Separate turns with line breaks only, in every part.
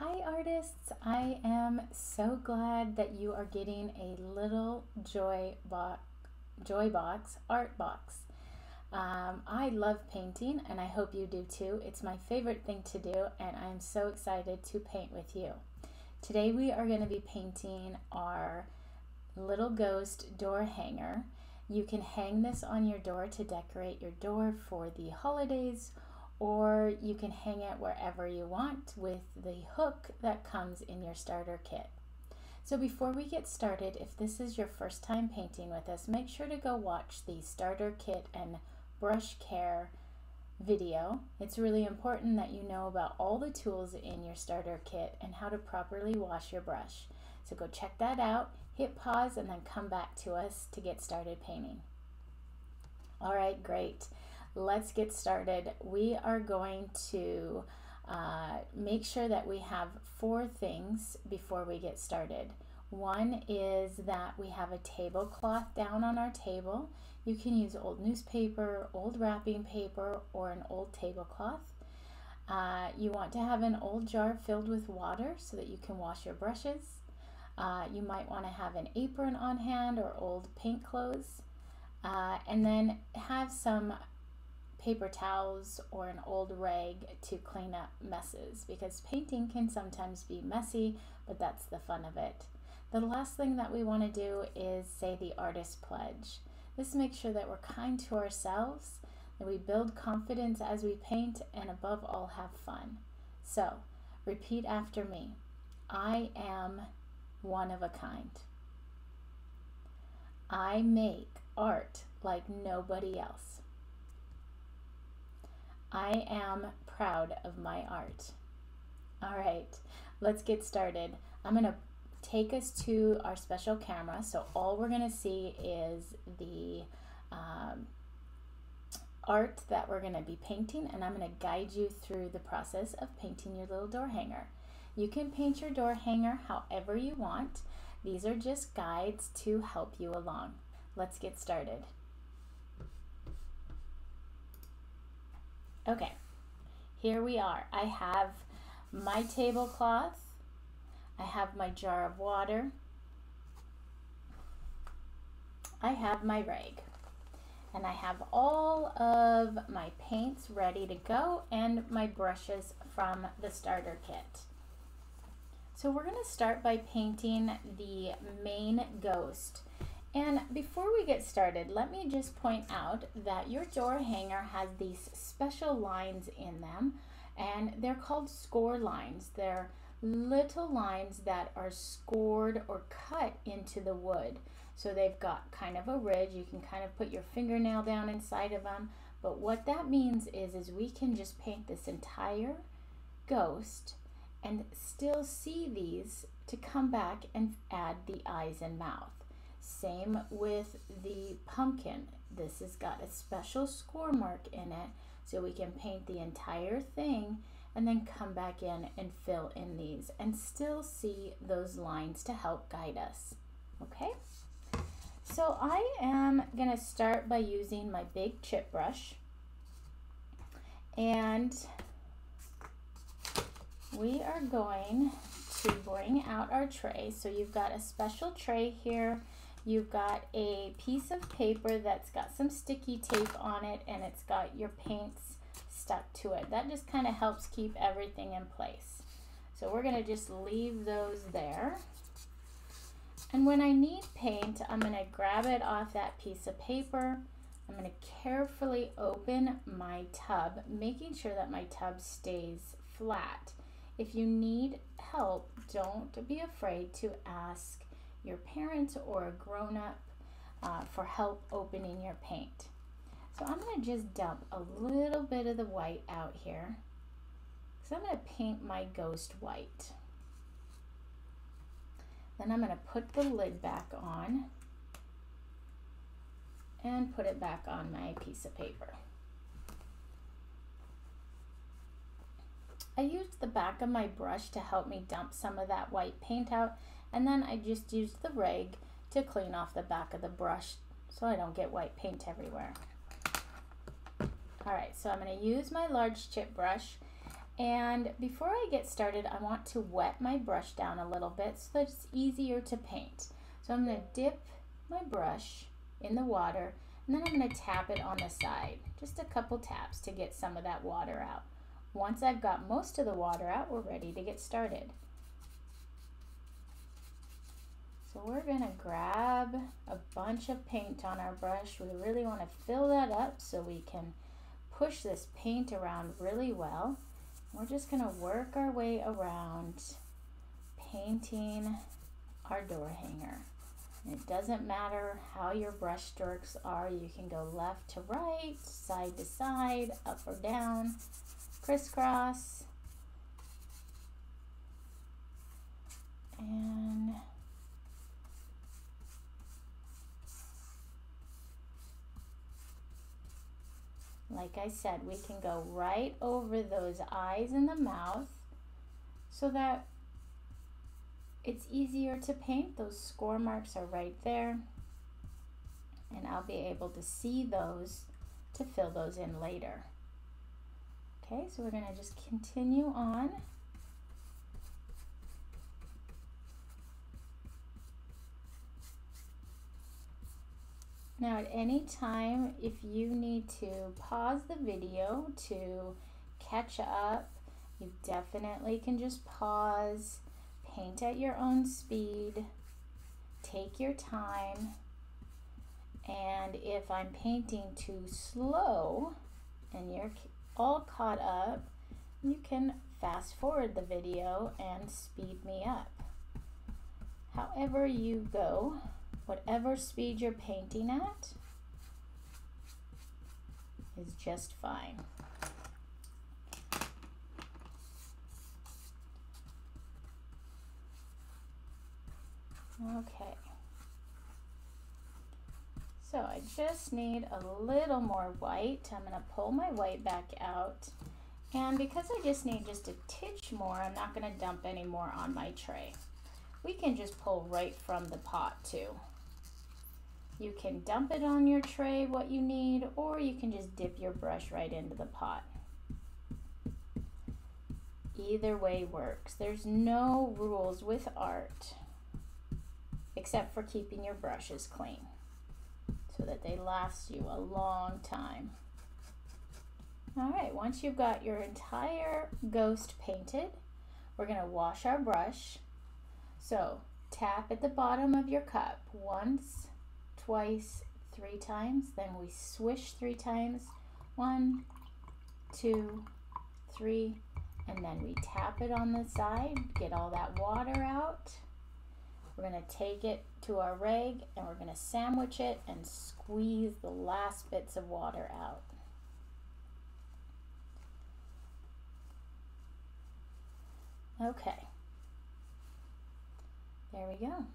Hi artists, I am so glad that you are getting a little joy box art box. I love painting and I hope you do too. It's my favorite thing to do and I'm so excited to paint with you. Today we are going to be painting our little ghost door hanger. You can hang this on your door to decorate your door for the holidays, or you can hang it wherever you want with the hook that comes in your starter kit. So before we get started, if this is your first time painting with us, make sure to go watch the starter kit and brush care video. It's really important that you know about all the tools in your starter kit and how to properly wash your brush. So go check that out, hit pause, and then come back to us to get started painting. All right, great. Let's get started. We are going to make sure that we have 4 things before we get started. One is that we have a tablecloth down on our table. You can use old newspaper, old wrapping paper, or an old tablecloth. You want to have an old jar filled with water so that you can wash your brushes. You might want to have an apron on hand or old paint clothes. And then have some paper towels or an old rag to clean up messes, because painting can sometimes be messy, but that's the fun of it. The last thing that we want to do is say the artist pledge. This makes sure that we're kind to ourselves, that we build confidence as we paint, and above all have fun. So repeat after me. I am one of a kind. I make art like nobody else. I am proud of my art. All right, let's get started. I'm going to take us to our special camera. So all we're going to see is the art that we're going to be painting, and I'm going to guide you through the process of painting your little door hanger. You can paint your door hanger however you want. These are just guides to help you along. Let's get started. Okay, here we are. I have my tablecloth. I have my jar of water. I have my rag. And I have all of my paints ready to go and my brushes from the starter kit. So we're going to start by painting the main ghost. And before we get started, let me just point out that your door hanger has these special lines in them, and they're called score lines. They're little lines that are scored or cut into the wood. So they've got kind of a ridge. You can kind of put your fingernail down inside of them. But what that means is we can just paint this entire ghost and still see these to come back and add the eyes and mouth. Same with the pumpkin. This has got a special score mark in it, so we can paint the entire thing and then come back in and fill in these and still see those lines to help guide us. Okay, so I am going to start by using my big chip brush, and we are going to bring out our tray. So you've got a special tray here. You've got a piece of paper that's got some sticky tape on it, and it's got your paints stuck to it. That just kind of helps keep everything in place. So we're going to just leave those there. And when I need paint, I'm going to grab it off that piece of paper. I'm going to carefully open my tub, making sure that my tub stays flat. If you need help, don't be afraid to ask your parents or a grown-up for help opening your paint. So I'm going to just dump a little bit of the white out here, because I'm going to paint my ghost white. Then I'm going to put the lid back on and put it back on my piece of paper. I used the back of my brush to help me dump some of that white paint out, and then I just used the rag to clean off the back of the brush so I don't get white paint everywhere. All right, so I'm going to use my large chip brush, And before I get started, I want to wet my brush down a little bit so that it's easier to paint. So I'm going to dip my brush in the water, and then I'm going to tap it on the side. Just a couple taps to get some of that water out. Once I've got most of the water out, we're ready to get started. So we're going to grab a bunch of paint on our brush. We really want to fill that up so we can push this paint around really well. We're just going to work our way around painting our door hanger. And it doesn't matter how your brush strokes are. You can go left to right, side to side, up or down, crisscross. And like I said, we can go right over those eyes and the mouth so that it's easier to paint. Those score marks are right there, and I'll be able to see those to fill those in later. Okay, so we're going to just continue on. Now at any time, if you need to pause the video to catch up, you definitely can just pause, paint at your own speed, take your time, and if I'm painting too slow and you're all caught up, you can fast forward the video and speed me up. However you go, whatever speed you're painting at is just fine. Okay. So I just need a little more white. I'm going to pull my white back out. And because I just need just a titch more, I'm not going to dump any more on my tray. We can just pull right from the pot too. You can dump it on your tray what you need, or you can just dip your brush right into the pot. Either way works. There's no rules with art except for keeping your brushes clean so that they last you a long time. All right, once you've got your entire ghost painted, we're going to wash our brush. So tap at the bottom of your cup once, twice, 3 times, then we swish 3 times, 1, 2, 3, and then we tap it on the side, get all that water out. We're going to take it to our rag and we're going to sandwich it and squeeze the last bits of water out. Okay, there we go.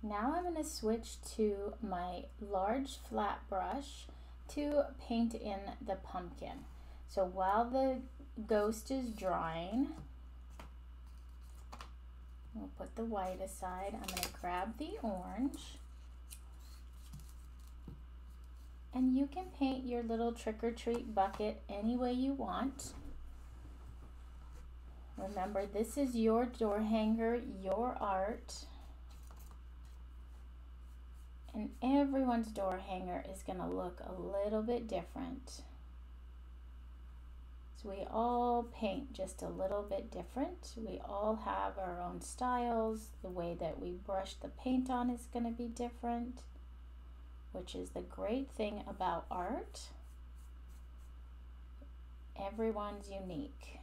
Now I'm going to switch to my large flat brush to paint in the pumpkin. So while the ghost is drying, we'll put the white aside. I'm going to grab the orange. And you can paint your little trick-or-treat bucket any way you want. Remember, this is your door hanger, your art. And everyone's door hanger is going to look a little bit different. So we all paint just a little bit different. We all have our own styles. The way that we brush the paint on is going to be different, which is the great thing about art. Everyone's unique.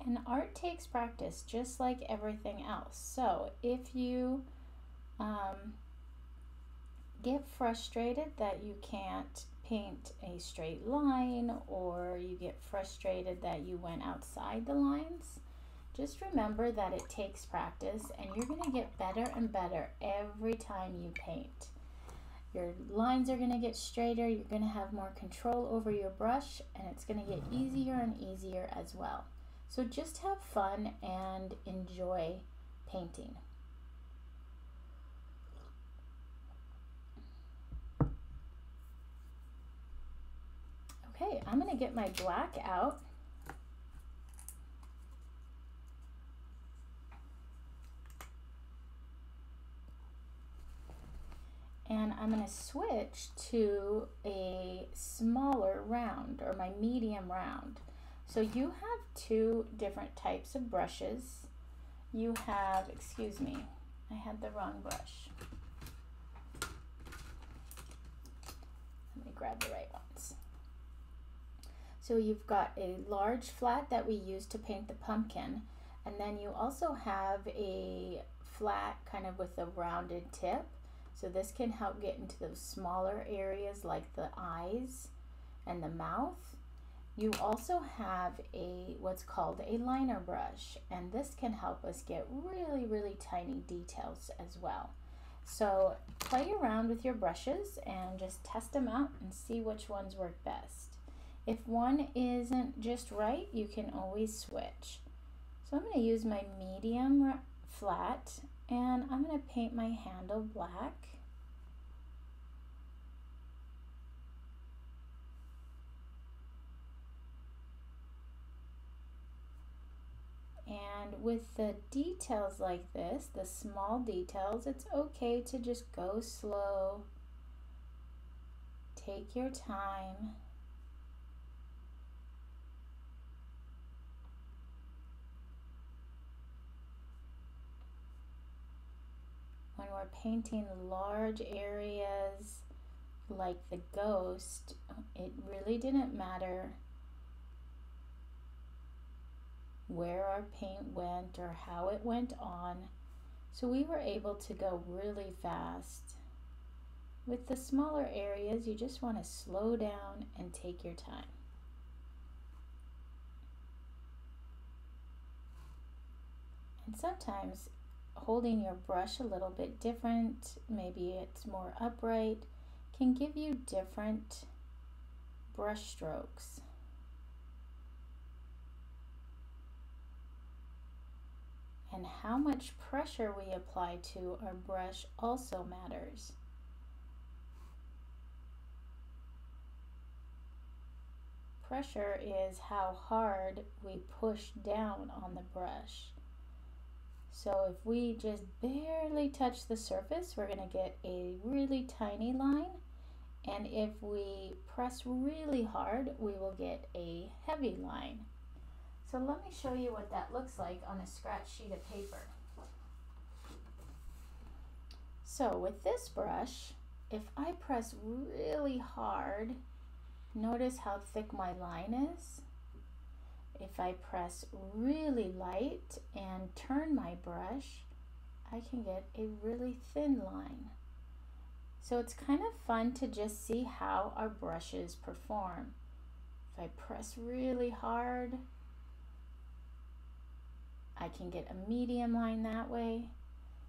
And art takes practice, just like everything else. So if you get frustrated that you can't paint a straight line, or you get frustrated that you went outside the lines, just remember that it takes practice, and you're going to get better and better every time you paint. Your lines are going to get straighter, you're going to have more control over your brush, and it's going to get easier and easier as well. So just have fun and enjoy painting. Okay, I'm going to get my black out. And I'm going to switch to a smaller round, or my medium round. So you have two different types of brushes. You have, excuse me, I had the wrong brush. Let me grab the right ones. So you've got a large flat that we use to paint the pumpkin, and then you also have a flat kind of with a rounded tip. So this can help get into those smaller areas like the eyes and the mouth. You also have what's called a liner brush, and this can help us get really, really tiny details as well. So play around with your brushes and just test them out and see which ones work best. If one isn't just right, you can always switch. So I'm going to use my medium flat, and I'm going to paint my handle black. And with the details like this, the small details, it's okay to just go slow. Take your time. When we're painting large areas like the ghost, it really didn't matter where our paint went or how it went on. So we were able to go really fast. With the smaller areas, you just want to slow down and take your time. And sometimes holding your brush a little bit different, maybe it's more upright, can give you different brush strokes. And how much pressure we apply to our brush also matters. Pressure is how hard we push down on the brush. So if we just barely touch the surface, we're going to get a really tiny line. And if we press really hard, we will get a heavy line. So let me show you what that looks like on a scratch sheet of paper. So with this brush, if I press really hard, notice how thick my line is. If I press really light and turn my brush, I can get a really thin line. So it's kind of fun to just see how our brushes perform. If I press really hard, I can get a medium line that way.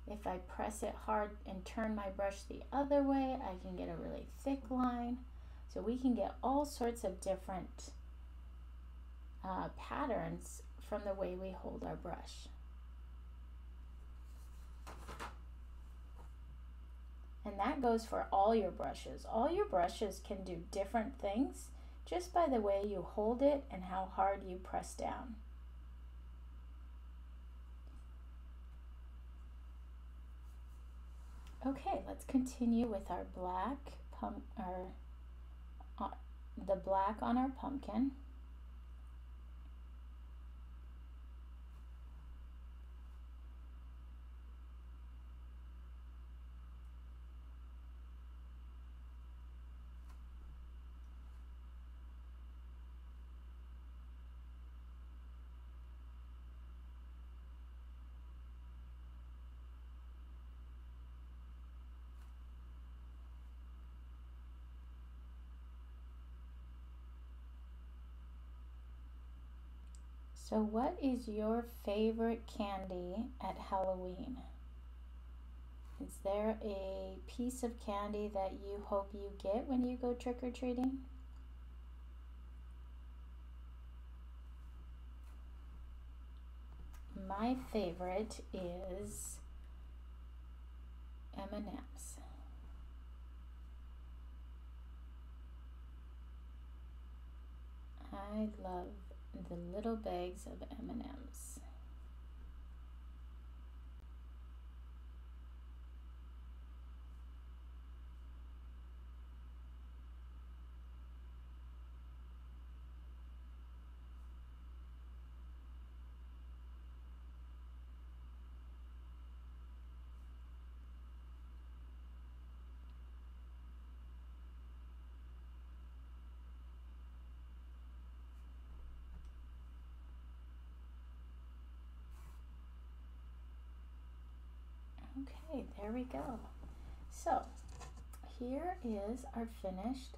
If I press it hard and turn my brush the other way, I can get a really thick line. So we can get all sorts of different patterns from the way we hold our brush. And that goes for all your brushes. All your brushes can do different things just by the way you hold it and how hard you press down. Okay, let's continue with our black the black on our pumpkin. So what is your favorite candy at Halloween? Is there a piece of candy that you hope you get when you go trick-or-treating? my favorite is M&Ms. I love the little bags of M&Ms. Okay, there we go. So here is our finished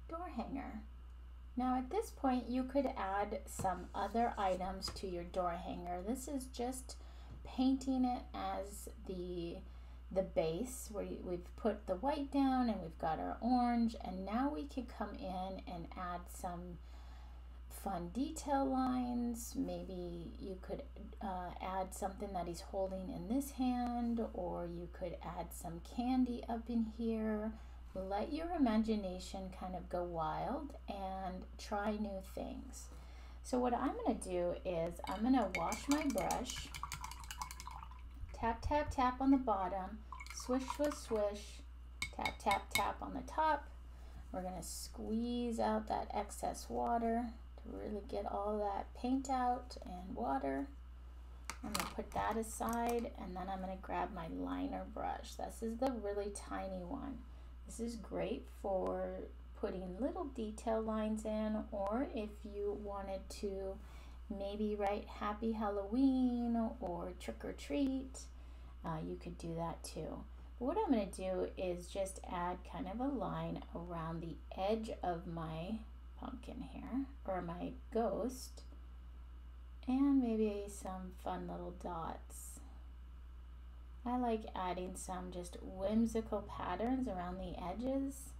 door hanger. Now at this point you could add some other items to your door hanger. This is just painting it as the base where we've put the white down and we've got our orange, and now we can come in and add some fun detail lines. Maybe you could add something that he's holding in this hand, or you could add some candy up in here. Let your imagination kind of go wild and try new things. So what I'm going to do is I'm going to wash my brush, tap, tap, tap on the bottom, swish, swish, swish, tap, tap, tap on the top. We're going to squeeze out that excess water to really get all that paint out and water. I'm going to put that aside, and then I'm going to grab my liner brush. This is the really tiny one. This is great for putting little detail lines in, or if you wanted to maybe write Happy Halloween or Trick or Treat, you could do that too. But what I'm going to do is just add kind of a line around the edge of my pumpkin here, or my ghost, and maybe some fun little dots. I like adding some just whimsical patterns around the edges.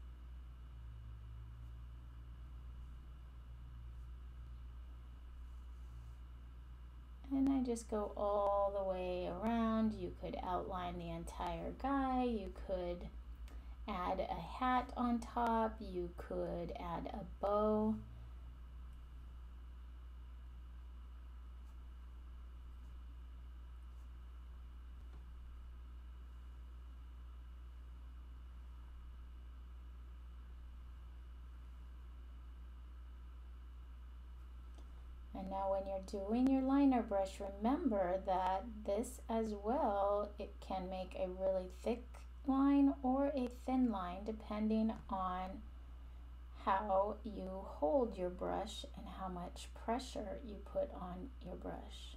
And I just go all the way around. You could outline the entire guy. You could add a hat on top. You could add a bow. And now when you're doing your liner brush, remember that this as well, it can make a really thick line or a thin line depending on how you hold your brush and how much pressure you put on your brush.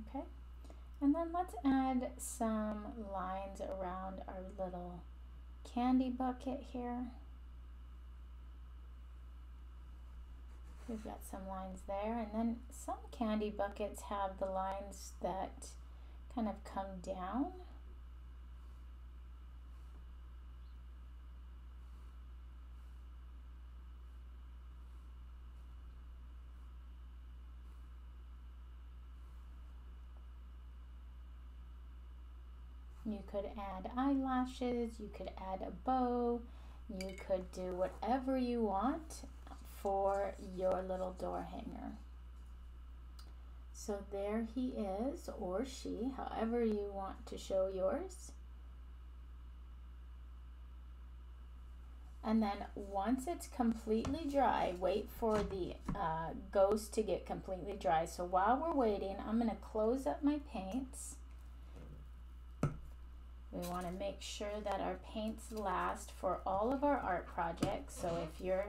Okay, and then let's add some lines around our little candy bucket here. We've got some lines there, and then some candy buckets have the lines that kind of come down. You could add eyelashes, you could add a bow, you could do whatever you want for your little door hanger. So there he is, or she, however you want to show yours. And then once it's completely dry, wait for the ghost to get completely dry. So while we're waiting, I'm going to close up my paints. We want to make sure that our paints last for all of our art projects. So if you're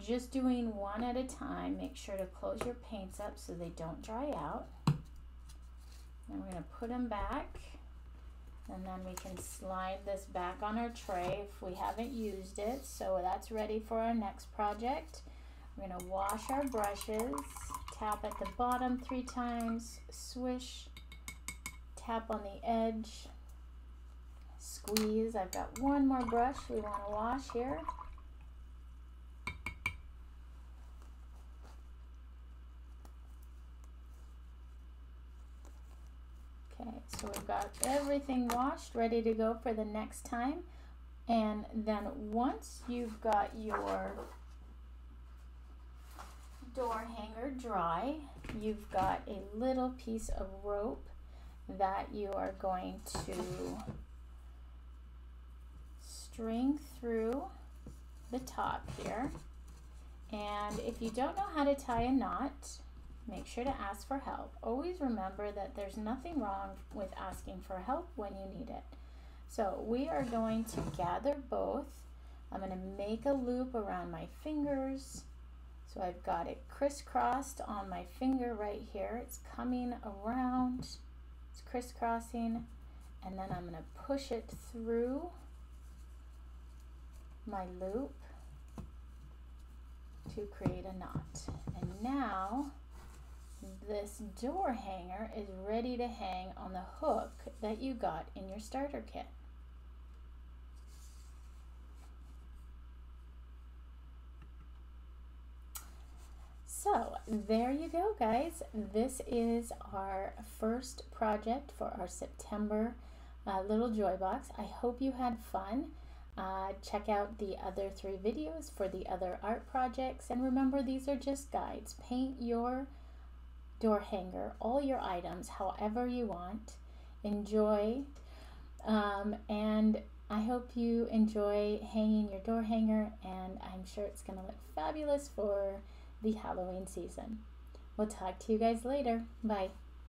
just doing one at a time, make sure to close your paints up so they don't dry out. And we're going to put them back, and then we can slide this back on our tray if we haven't used it. So that's ready for our next project. We're going to wash our brushes, tap at the bottom 3 times, swish, tap on the edge, squeeze. I've got one more brush we want to wash here. Okay, so we've got everything washed, ready to go for the next time. And then once you've got your door hanger dry, you've got a little piece of rope that you are going to string through the top here. And if you don't know how to tie a knot, make sure to ask for help. Always remember that there's nothing wrong with asking for help when you need it. So we are going to gather both. I'm going to make a loop around my fingers. So I've got it crisscrossed on my finger right here. It's coming around, it's crisscrossing, and then I'm going to push it through my loop to create a knot. And now this door hanger is ready to hang on the hook that you got in your starter kit. So there you go, guys. This is our first project for our September little joy box. I hope you had fun. Check out the other 3 videos for the other art projects, and remember, these are just guides. Paint your door hanger, all your items, however you want. Enjoy, and I hope you enjoy hanging your door hanger, and I'm sure it's going to look fabulous for the Halloween season. We'll talk to you guys later. Bye.